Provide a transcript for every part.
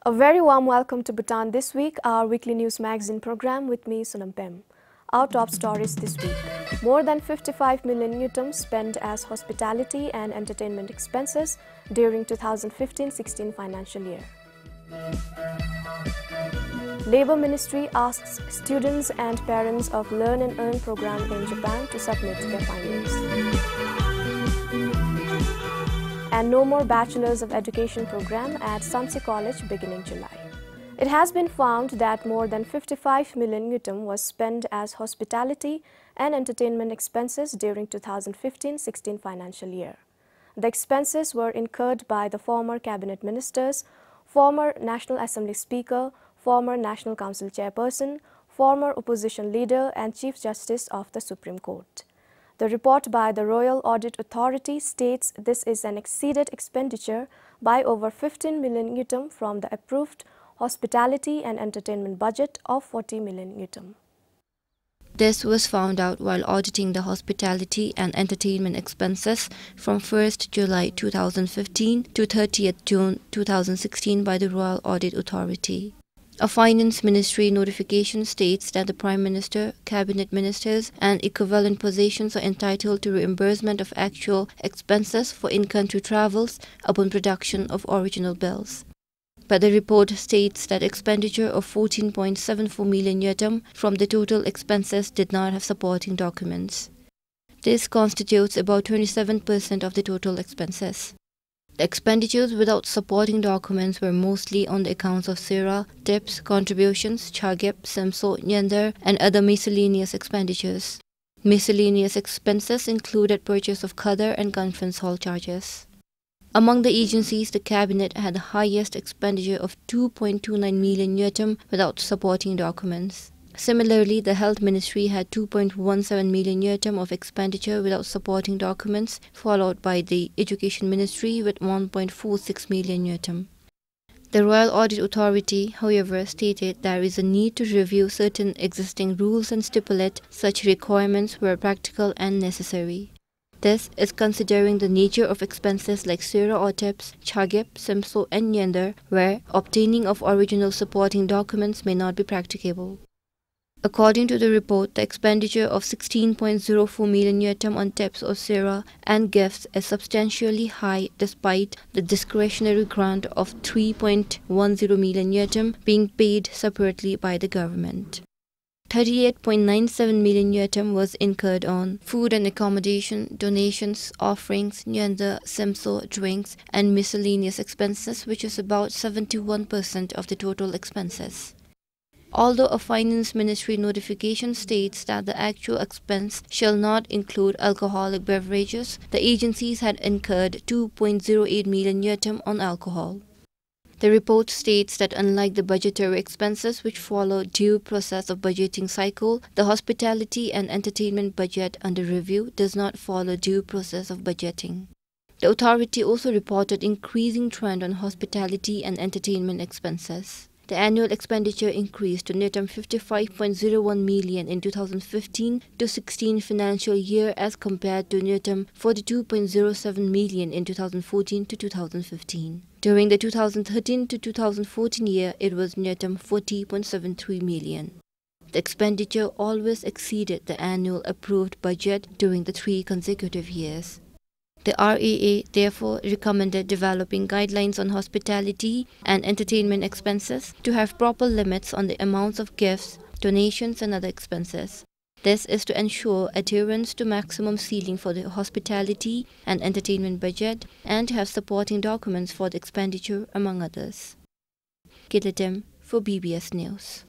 A very warm welcome to Bhutan This Week, our weekly news magazine program with me, Sunam Pem. Our top stories this week. More than 55 million newtons spent as hospitality and entertainment expenses during 2015-16 financial year. Labour Ministry asks students and parents of Learn and Earn program in Japan to submit their findings. And no more Bachelors of Education program at Samsi College beginning July. It has been found that more than 55 million newton was spent as hospitality and entertainment expenses during 2015-16 financial year. The expenses were incurred by the former cabinet ministers, former National Assembly Speaker, former National Council Chairperson, former opposition leader and Chief Justice of the Supreme Court. The report by the Royal Audit Authority states this is an exceeded expenditure by over 15 million newton from the approved hospitality and entertainment budget of 40 million newton. This was found out while auditing the hospitality and entertainment expenses from 1st July 2015 to 30th June 2016 by the Royal Audit Authority. A Finance Ministry notification states that the Prime Minister, Cabinet Ministers and equivalent positions are entitled to reimbursement of actual expenses for in-country travels upon production of original bills. But the report states that expenditure of 14.74 million yuan from the total expenses did not have supporting documents. This constitutes about 27% of the total expenses. The expenditures without supporting documents were mostly on the accounts of Sera, tips, contributions, Chagep, Semso, Nyandar, and other miscellaneous expenditures. Miscellaneous expenses included purchase of Qadar and conference hall charges. Among the agencies, the Cabinet had the highest expenditure of 2.29 million yuan without supporting documents. Similarly, the Health Ministry had 2.17 million yuan of expenditure without supporting documents, followed by the Education Ministry with 1.46 million yuan. The Royal Audit Authority, however, stated there is a need to review certain existing rules and stipulate such requirements where practical and necessary. This is considering the nature of expenses like Sera or tips, Chagep, Semso and Nyandar, where obtaining of original supporting documents may not be practicable. According to the report, the expenditure of 16.04 million yuan on tips or Sera and gifts is substantially high despite the discretionary grant of 3.10 million yuan being paid separately by the government. 38.97 million yuan was incurred on food and accommodation, donations, offerings, Nyandar, Semso, drinks and miscellaneous expenses, which is about 71% of the total expenses. Although a Finance Ministry notification states that the actual expense shall not include alcoholic beverages, the agencies had incurred 2.08 million yuan on alcohol. The report states that unlike the budgetary expenses which follow due process of budgeting cycle, the hospitality and entertainment budget under review does not follow due process of budgeting. The authority also reported increasing trend on hospitality and entertainment expenses. The annual expenditure increased to $55.01 million in 2015-16 financial year as compared to $42.07 million in 2014-2015. During the 2013-2014 year, it was $40.73 million. The expenditure always exceeded the annual approved budget during the 3 consecutive years. The RAA therefore recommended developing guidelines on hospitality and entertainment expenses to have proper limits on the amounts of gifts, donations and other expenses. This is to ensure adherence to maximum ceiling for the hospitality and entertainment budget and to have supporting documents for the expenditure, among others. Giledim for BBS News.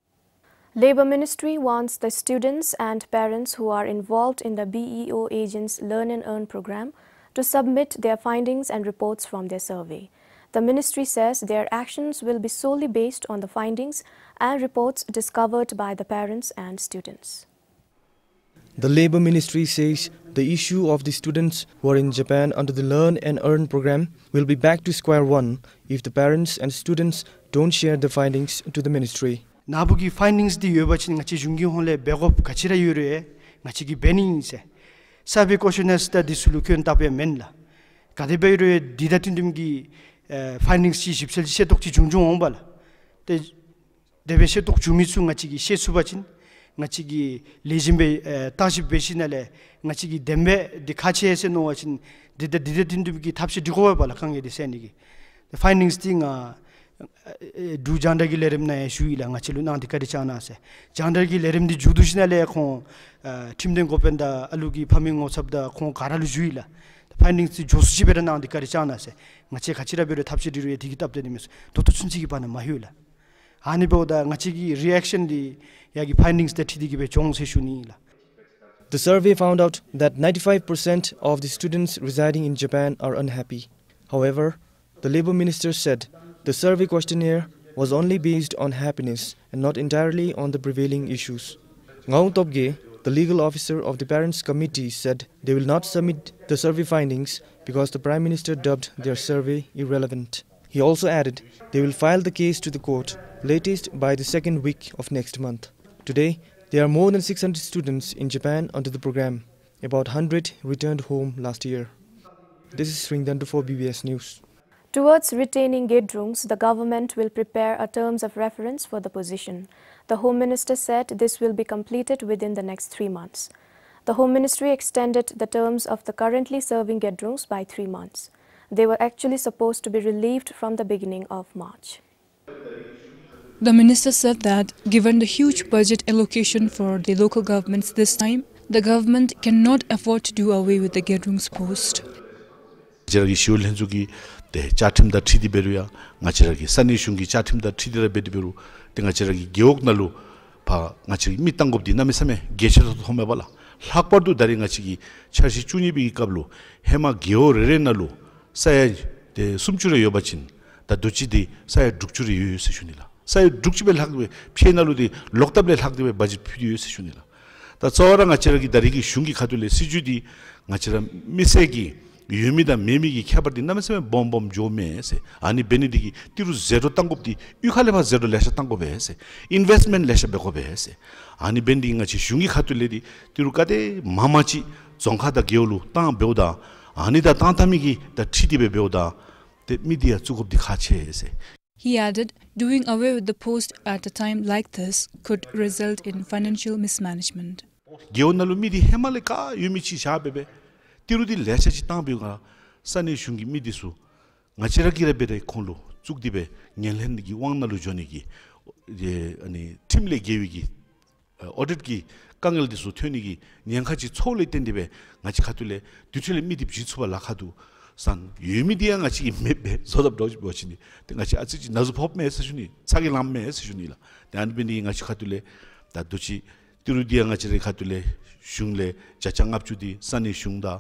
Labour Ministry wants the students and parents who are involved in the BEO agents Learn and Earn program to submit their findings and reports from their survey. The ministry says their actions will be solely based on the findings and reports discovered by the parents and students. The Labour Ministry says the issue of the students who are in Japan under the Learn and Earn program will be back to square one if the parents and students don't share the findings to the ministry. 나부기 findings di yobachin ngachi jungi honle begop kachira yure ngachi gi bening se sabe questionnaires da di solution tape menla kadebeyre didatindimgi findings chi sipsel chi dokchi jungjung ongbal 때 데베셰 독 주미수 같이 셰수바진 같이 레짐베 다시 베시날에 같이 뎀베 디카치에서 놓아진 디데딘두기 탑시 디고와 발라 강게 디세니기 findings tinga du jandagi lerem na shuila ngachilu na dikari chana se jandagi lerem di judushna le kho timden gopenda alugi phaming osabda kho garalu juila findings ti josuji bera na dikari chana se ngachi khachira bere thapsi diru digi tapde nimis dotu chunchigi bana mahyula ani boda ngachigi reaction di yagi findings te thidigi be chong se shunila. The survey found out that 95% of the students residing in Japan are unhappy. However, the Labour Minister said the survey questionnaire was only based on happiness and not entirely on the prevailing issues. Ngau Topge, the legal officer of the Parents Committee, said they will not submit the survey findings because the Prime Minister dubbed their survey irrelevant. He also added they will file the case to the court latest by the second week of next month. Today, there are more than 600 students in Japan under the program. About 100 returned home last year. This is Sringdandu for BBS News. Towards retaining Gedrungs, the government will prepare a terms of reference for the position. The Home Minister said this will be completed within the next 3 months. The Home Ministry extended the terms of the currently serving Gedrungs by 3 months. They were actually supposed to be relieved from the beginning of March. The minister said that given the huge budget allocation for the local governments this time, the government cannot afford to do away with the Gedrungs post. 네, 자팀다 티디베루야 나치라기 산이슝기 자팀다 티디라 베디베루 땡아치라기 geok날로 바 나치기 밑땅곱디 남에삼에 게셔도 홈에발라 학벌도 다리 나치기 차시 주니비 갑로 해마 geo레레날로 사야 데 숨줄에 여바친 다 도치디 사야 둑줄이 유유스슈니라 사야 둑집을 학베 피에날로디 록답레 학베 바지 피유스슈니라 다 저랑 나치라기 다리기 슝기 가둘레 시주디 나치라 미세기 유미다 메미기 캬버디 남에서 bomb 조메세 아니 베니디기 티루 제로 땅곱디 유칼레바 제로 레샤 땅곱에세 인베스트먼트 레샤 베고베세 아니 벤딩 같이 슝기 카툴레디 티루카데 마마치 종카다 게올루 땅 베오다 아니다 땅타미기 다 티디베 베오다 데 미디아 주급디 카체에세. He added, doing away with the post at a time like this could result in financial mismanagement. 게온날루 미디 헤말레카 유미치 샤베베 tiru디 lechachi tangbiga sani shungi midisu ngachira bere khonlo chukdibe ngelhengi wangnalu jonigi je ani timle gewigi audit ki kangel disu thönigi nyangkhachi chole tendibe ngachi khatule duchele midip jitsuba lakhadu san yumidia ngachi mebe sodab doji bochini ngachi achi nazu popme esashuni chagi lamme esashunila danbini ngachi khatule da duchi tirudia ngachi khatule shungle jachangapjudi sani shungda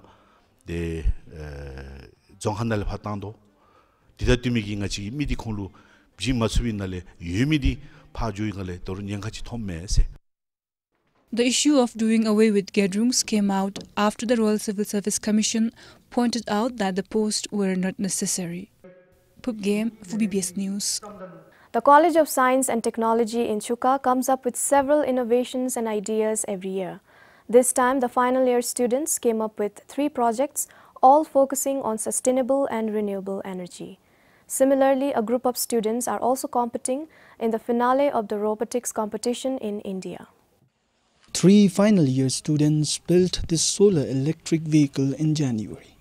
네 정한날 파탄도 디다티미기 같이 미디 콩루 비마스빈날레 유미디 파주이갈레 도른 양같이 톰메세. The issue of doing away with Gedrungs came out after the Royal Civil Service Commission pointed out that the posts were not necessary. Pup Game for BBS News. The College of Science and Technology in Chuka comes up with several innovations and ideas every year. This time, the final year students came up with 3 projects, all focusing on sustainable and renewable energy. Similarly, a group of students are also competing in the finale of the robotics competition in India. 3 final year students built this solar electric vehicle in January.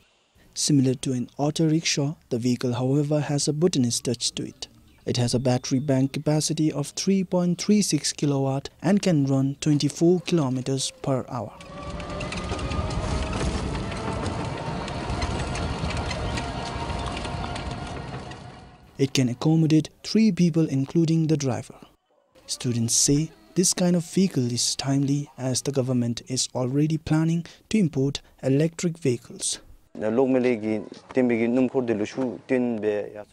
Similar to an auto rickshaw, the vehicle, however, has a Bhutanese touch to it. It has a battery bank capacity of 3.36 kilowatt and can run 24 kilometers per hour. It can accommodate 3 people including the driver. Students say this kind of vehicle is timely as the government is already planning to import electric vehicles.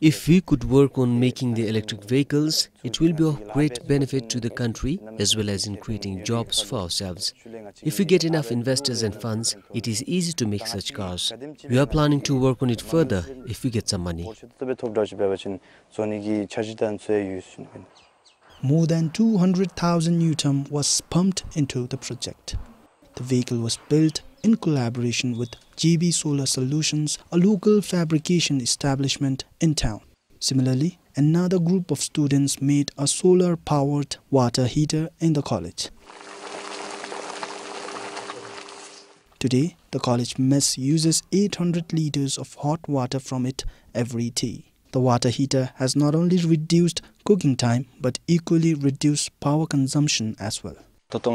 If we could work on making the electric vehicles, it will be of great benefit to the country as well as in creating jobs for ourselves. If we get enough investors and funds, it is easy to make such cars. We are planning to work on it further if we get some money. More than 200,000 Newton was pumped into the project. The vehicle was built in collaboration with JB Solar Solutions, a local fabrication establishment in town. Similarly, another group of students made a solar-powered water heater in the college. Today, the college mess uses 800 liters of hot water from it every day. The water heater has not only reduced cooking time but equally reduced power consumption as well. Currently,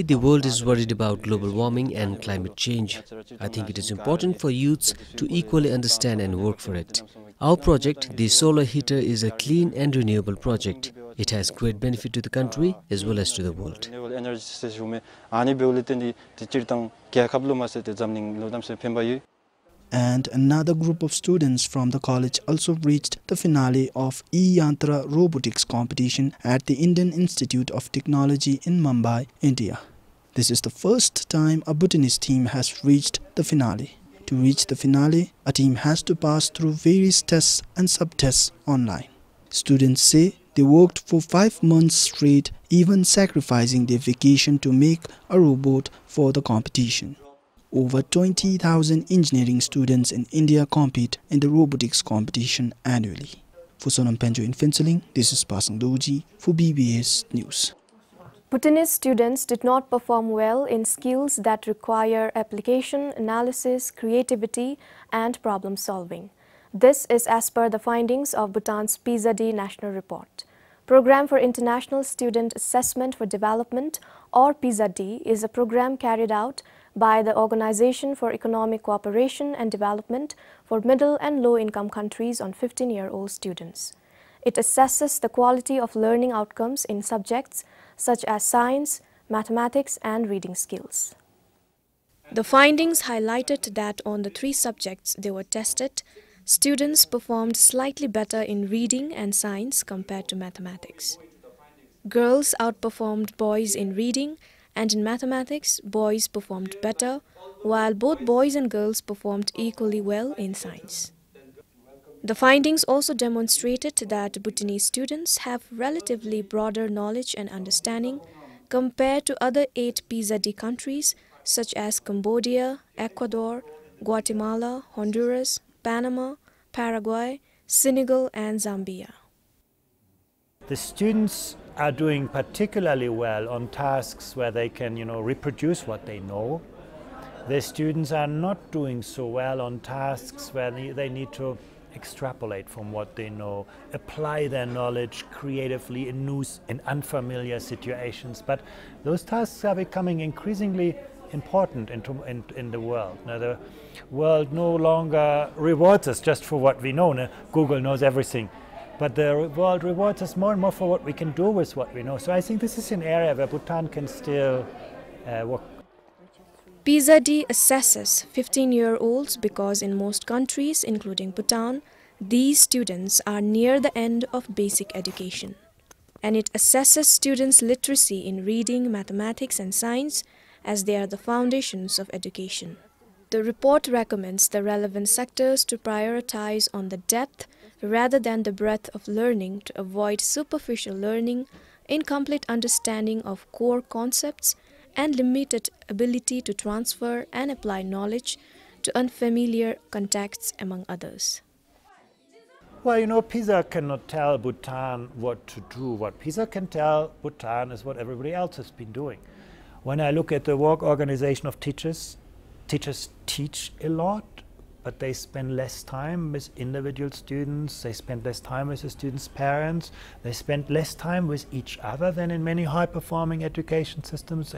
the world is worried about global warming and climate change. I think it is important for youths to equally understand and work for it. Our project, the solar heater, is a clean and renewable project. It has great benefit to the country as well as to the world. And another group of students from the college also reached the finale of E-Yantra robotics competition at the Indian Institute of Technology in Mumbai, India. This is the first time a Bhutanese team has reached the finale. To reach the finale, a team has to pass through various tests and sub-tests online. Students say they worked for 5 months straight, even sacrificing their vacation to make a robot for the competition. Over 20,000 engineering students in India compete in the robotics competition annually. For Sonam Penjo in Finseling, this is Pasang Doji for BBS News. Bhutanese students did not perform well in skills that require application, analysis, creativity, and problem solving. This is as per the findings of Bhutan's PISA-D National Report. Program for International Student Assessment for Development, or PISA-D, is a program carried out by the Organization for Economic Cooperation and Development for middle and low-income countries on 15-year-old students. It assesses the quality of learning outcomes in subjects such as science, mathematics, and reading skills. The findings highlighted that on the 3 subjects they were tested, students performed slightly better in reading and science compared to mathematics. Girls outperformed boys in reading, and in mathematics, boys performed better, while both boys and girls performed equally well in science. The findings also demonstrated that Bhutanese students have relatively broader knowledge and understanding compared to other 8 PISA-D countries such as Cambodia, Ecuador, Guatemala, Honduras, Panama, Paraguay, Senegal, and Zambia. The students are doing particularly well on tasks where they can, reproduce what they know. The students are not doing so well on tasks where they need to extrapolate from what they know, apply their knowledge creatively in new and unfamiliar situations. But those tasks are becoming increasingly important in the world. Now, the world no longer rewards us just for what we know. Now, Google knows everything. But the world rewards us more and more for what we can do with what we know. So I think this is an area where Bhutan can still work. PISA-D assesses 15-year-olds because in most countries, including Bhutan, these students are near the end of basic education. And it assesses students' literacy in reading, mathematics, and science as they are the foundations of education. The report recommends the relevant sectors to prioritize on the depth rather than the breadth of learning to avoid superficial learning, incomplete understanding of core concepts, and limited ability to transfer and apply knowledge to unfamiliar contexts, among others. Well, PISA cannot tell Bhutan what to do. What PISA can tell Bhutan is what everybody else has been doing. When I look at the work organization of teachers, teachers teach a lot, but they spend less time with individual students, they spend less time with the students' parents, they spend less time with each other than in many high-performing education systems.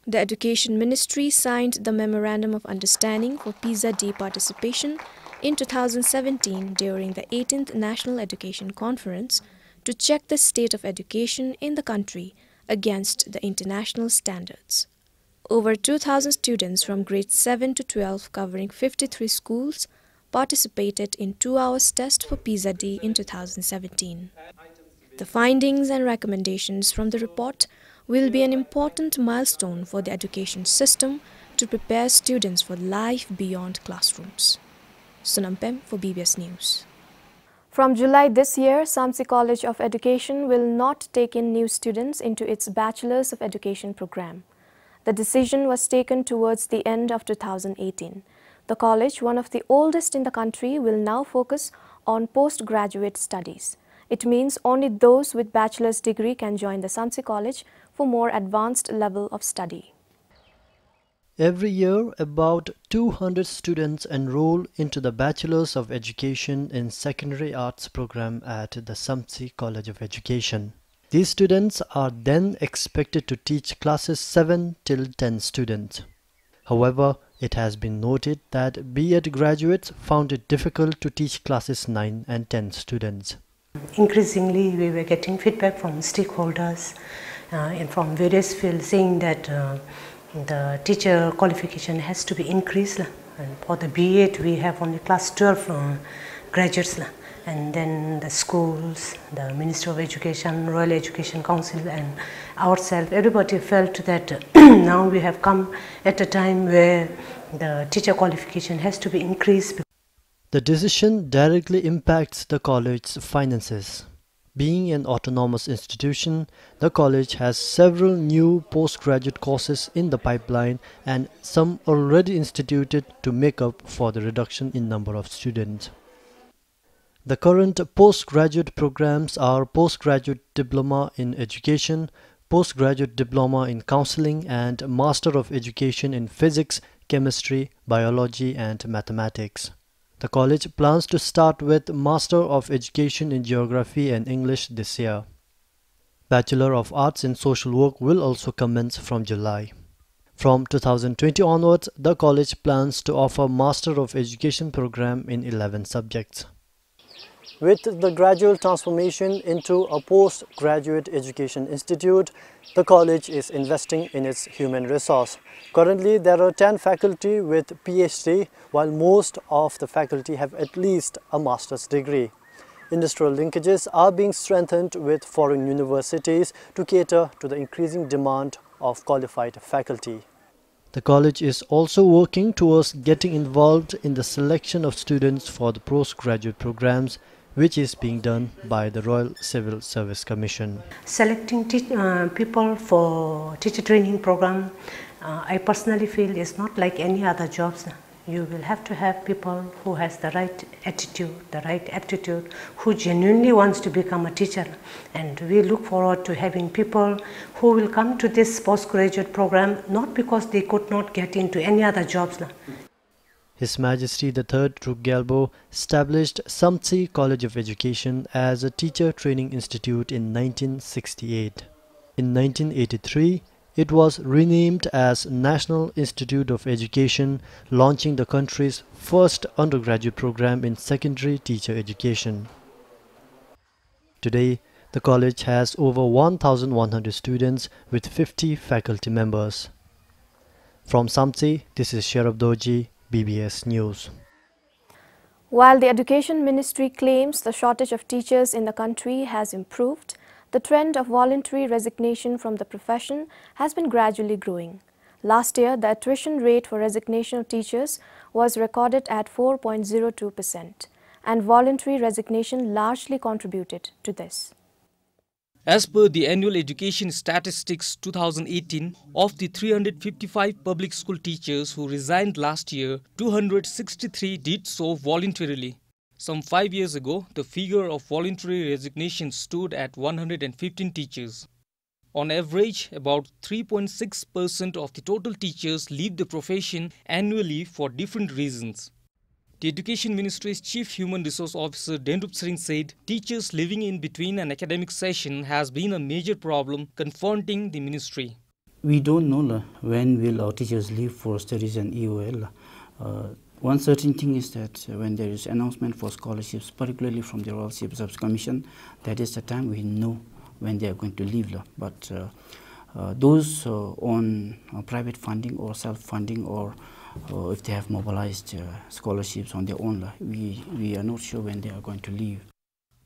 The Education Ministry signed the Memorandum of Understanding for PISA-D participation in 2017 during the 18th National Education Conference to check the state of education in the country against the international standards. Over 2,000 students from grades 7 to 12 covering 53 schools participated in 2 hours test for PISA-D in 2017. The findings and recommendations from the report will be an important milestone for the education system to prepare students for life beyond classrooms. Sunampem for BBS News. From July this year, Samsi College of Education will not take in new students into its Bachelors of Education program. The decision was taken towards the end of 2018. The college, one of the oldest in the country, will now focus on postgraduate studies. It means only those with bachelor's degree can join the Samsi College for more advanced level of study. Every year, about 200 students enroll into the Bachelor's of Education in Secondary Arts program at the Samsi College of Education. These students are then expected to teach classes 7 till 10 students. However, it has been noted that B.Ed graduates found it difficult to teach classes 9 and 10 students. Increasingly, we were getting feedback from stakeholders and from various fields saying that the teacher qualification has to be increased. And for the B.Ed, we have only class 12 graduates. And then the schools, the Ministry of Education, Royal Education Council and ourselves, everybody felt that now we have come at a time where the teacher qualification has to be increased. The decision directly impacts the college's finances. Being an autonomous institution, the college has several new postgraduate courses in the pipeline and some already instituted to make up for the reduction in number of students. The current postgraduate programs are Postgraduate Diploma in Education, Postgraduate Diploma in Counseling and Master of Education in Physics, Chemistry, Biology and Mathematics. The college plans to start with Master of Education in Geography and English this year. Bachelor of Arts in Social Work will also commence from July. From 2020 onwards, the college plans to offer Master of Education program in 11 subjects. With the gradual transformation into a postgraduate education institute, the college is investing in its human resource. Currently, there are 10 faculty with PhD, while most of the faculty have at least a master's degree. Industrial linkages are being strengthened with foreign universities to cater to the increasing demand of qualified faculty. The college is also working towards getting involved in the selection of students for the postgraduate programs, which is being done by the Royal Civil Service Commission. Selecting people for teacher training program, I personally feel is not like any other jobs. You will have to have people who has the right attitude, the right aptitude, who genuinely wants to become a teacher. And we look forward to having people who will come to this postgraduate program not because they could not get into any other jobs. His Majesty the Third Duke Galbo established Samsi College of Education as a teacher training institute in 1968. In 1983, it was renamed as National Institute of Education, launching the country's first undergraduate program in secondary teacher education. Today, the college has over 1,100 students with 50 faculty members. From Samsi, this is Sharaf Doji, BBS News. While the Education Ministry claims the shortage of teachers in the country has improved, the trend of voluntary resignation from the profession has been gradually growing. Last year, the attrition rate for resignation of teachers was recorded at 4.02%, and voluntary resignation largely contributed to this. As per the Annual Education Statistics 2018, of the 355 public school teachers who resigned last year, 263 did so voluntarily. Some 5 years ago, the figure of voluntary resignation stood at 115 teachers. On average, about 3.6% of the total teachers leave the profession annually for different reasons. The Education Ministry's Chief Human Resource Officer Dendup Singh said teachers living in between an academic session has been a major problem confronting the ministry. We don't know when will our teachers leave for studies and EOL. One certain thing is that when there is announcement for scholarships, particularly from the Royal Civil Service Commission, that is the time we know when they are going to leave. But those on private funding or self-funding or if they have mobilized scholarships on their own, we are not sure when they are going to leave.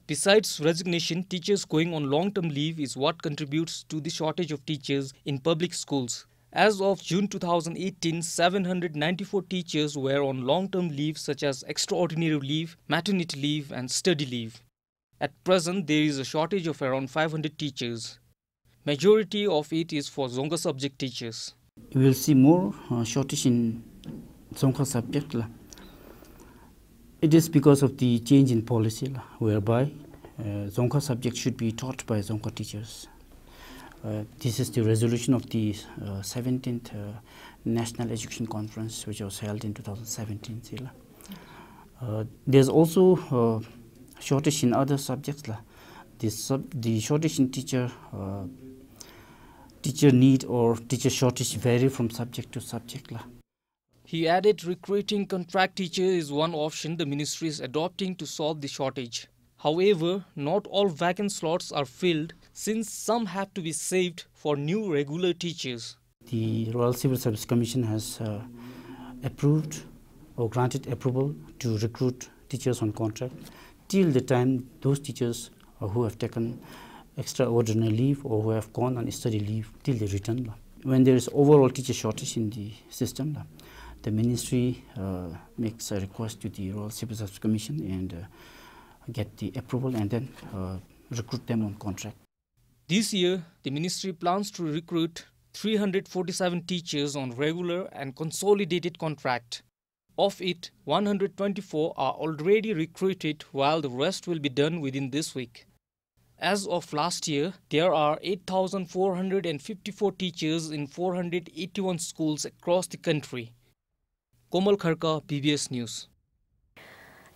Besides resignation, teachers going on long-term leave is what contributes to the shortage of teachers in public schools. As of June 2018, 794 teachers were on long-term leave such as extraordinary leave, maternity leave and study leave. At present, there is a shortage of around 500 teachers. Majority of it is for Zonga subject teachers. We will see more shortage in Zonka subject. It is because of the change in policy, whereby Zonka subject should be taught by Zonka teachers. This is the resolution of the 17th National Education Conference, which was held in 2017. There's also shortage in other subjects. The shortage in teacher need or teacher shortage vary from subject to subject. He added recruiting contract teacher is one option the ministry is adopting to solve the shortage. However, not all vacant slots are filled since some have to be saved for new regular teachers. The Royal Civil Service Commission has approved or granted approval to recruit teachers on contract till the time those teachers who have taken extraordinary leave or who have gone on study leave till they return. When there is overall teacher shortage in the system, the ministry makes a request to the Royal Civil Service Commission and get the approval and then recruit them on contract. This year, the ministry plans to recruit 347 teachers on regular and consolidated contract. Of it, 124 are already recruited, while the rest will be done within this week. As of last year, there are 8,454 teachers in 481 schools across the country. Komal Kharka, PBS News.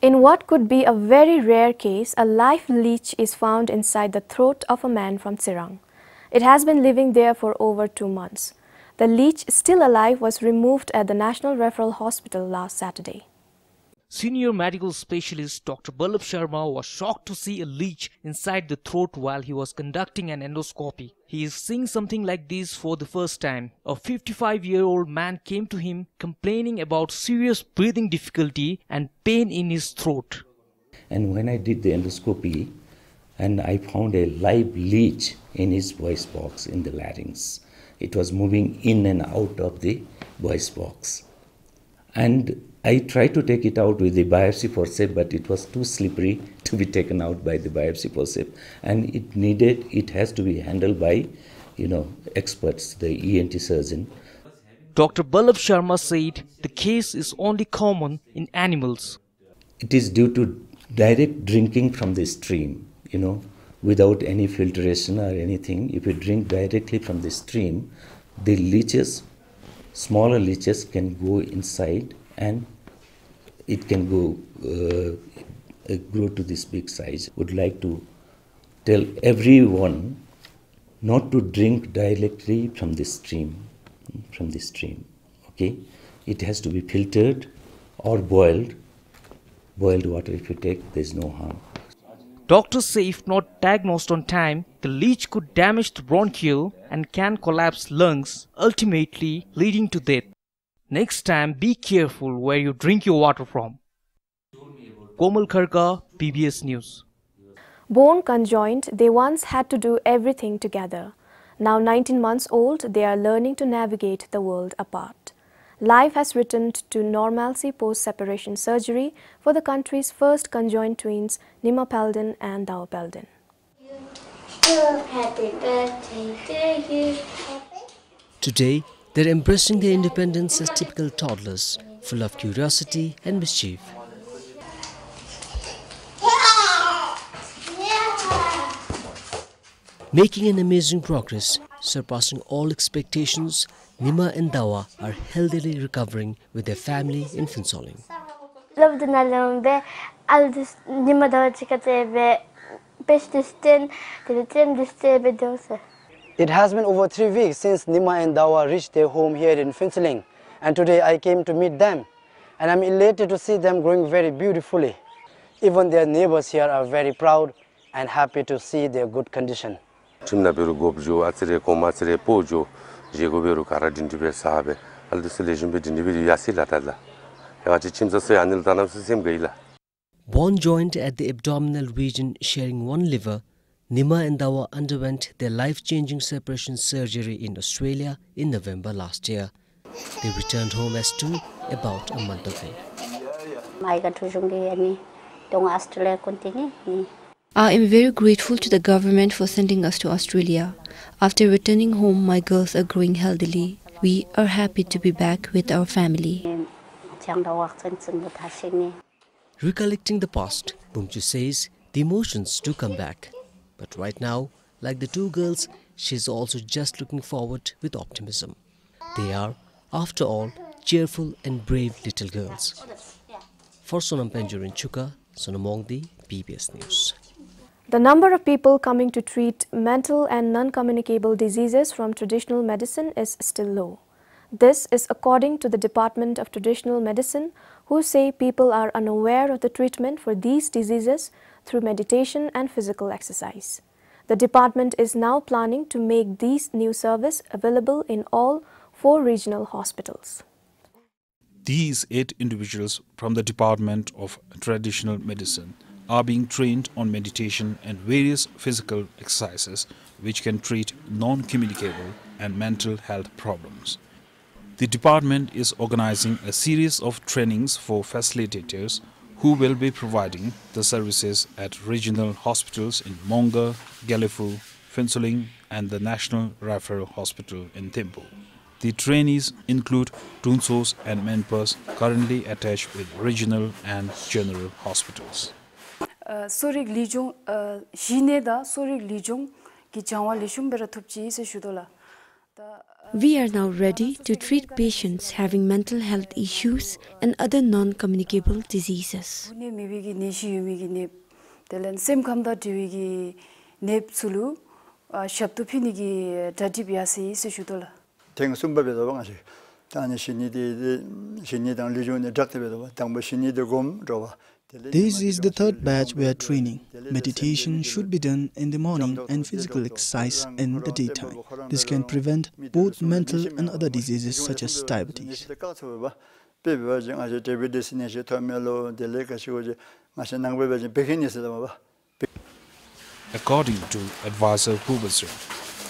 In what could be a very rare case, a live leech is found inside the throat of a man from Tsirang. It has been living there for over 2 months. The leech, still alive, was removed at the National Referral Hospital last Saturday. Senior medical specialist Dr. Bhutan Sharma was shocked to see a leech inside the throat while he was conducting an endoscopy. He is seeing something like this for the first time. A 55-year-old man came to him complaining about serious breathing difficulty and pain in his throat. And when I did the endoscopy, and I found a live leech in his voice box in the larynx. It was moving in and out of the voice box. And I tried to take it out with the biopsy forceps, but it was too slippery to be taken out by the biopsy forceps. And it has to be handled by, experts, the ENT surgeon. Dr. Bhutan Sharma said the case is only common in animals. It is due to direct drinking from the stream, without any filtration or anything. If you drink directly from the stream, the leeches, smaller leeches can go inside and it can grow to this big size. Would like to tell everyone not to drink directly from the stream. Okay, it has to be filtered or boiled. Boiled water, if you take, there is no harm. Doctors say if not diagnosed on time, the leech could damage the bronchial and can collapse lungs, ultimately leading to death. Next time, be careful where you drink your water from. Komal Kharka, PBS News. Born conjoined, they once had to do everything together. Now 19 months old, they are learning to navigate the world apart. Life has returned to normalcy post-separation surgery for the country's first conjoined twins, Nima Peldon and Dao Peldon. Happy birthday to you. Today, they're embracing their independence as typical toddlers, full of curiosity and mischief. Making an amazing progress, surpassing all expectations, Nima and Dawa are healthily recovering with their family in Finsoling. It has been over 3 weeks since Nima and Dawa reached their home here in Finsoling, and today I came to meet them, and I'm elated to see them growing very beautifully. Even their neighbors here are very proud and happy to see their good condition. Born joined at the abdominal region sharing one liver, Nima and Dawa underwent their life-changing separation surgery in Australia in November last year. They returned home as two about a month ago. I am very grateful to the government for sending us to Australia. After returning home, my girls are growing healthily. We are happy to be back with our family. Recollecting the past, Bumchu says the emotions do come back. But right now, like the two girls, she's also just looking forward with optimism. They are, after all, cheerful and brave little girls. For Sonam Penjurin Chuka, Sonamongdi, PBS News. The number of people coming to treat mental and non-communicable diseases from traditional medicine is still low. This is according to the Department of Traditional Medicine, who say people are unaware of the treatment for these diseases through meditation and physical exercise. The department is now planning to make these new service available in all 4 regional hospitals. These 8 individuals from the Department of Traditional Medicine are being trained on meditation and various physical exercises which can treat non-communicable and mental health problems. The department is organizing a series of trainings for facilitators who will be providing the services at regional hospitals in Monga, Galifu, Phinsuling and the National Referral Hospital in Thimphu. The trainees include Tunsos and Menpas currently attached with regional and general hospitals. Sorik lijong hineda sorik lijong ki jangwa lishum berathupchi se shudola. We are now ready to treat patients having mental health issues and other non-communicable diseases. This is the 3rd batch we are training. Meditation should be done in the morning and physical exercise in the daytime. This can prevent both mental and other diseases such as diabetes. According to advisor Hubasra,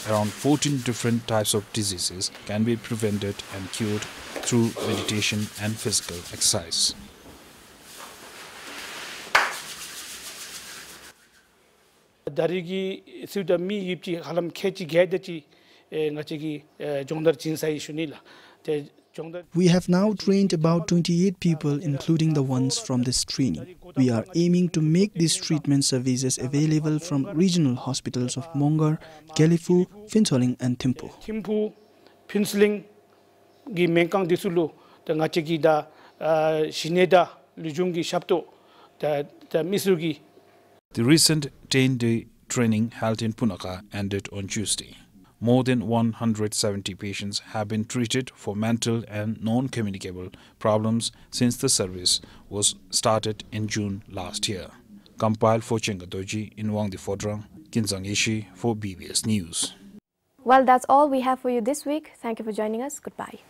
around 14 different types of diseases can be prevented and cured through meditation and physical exercise. Darigi suda mi yipchi halam kechi gadachi ngachigi jongdar chinsai shunila. We have now trained about 28 people, including the ones from this training. We are aiming to make these treatment services available from regional hospitals of Mongar, Galifu, Phinsuling and Thimphu. Thimphu, Phinsuling gi mengkang disulu the ngachigi da shineda lujungi shapto the misugi. The recent 10-day training held in Punakha ended on Tuesday. More than 170 patients have been treated for mental and non-communicable problems since the service was started in June last year. Compiled for Chengadoji in Wangdi Fodrang, Kinzang Ishi for BBS News. Well, that's all we have for you this week. Thank you for joining us. Goodbye.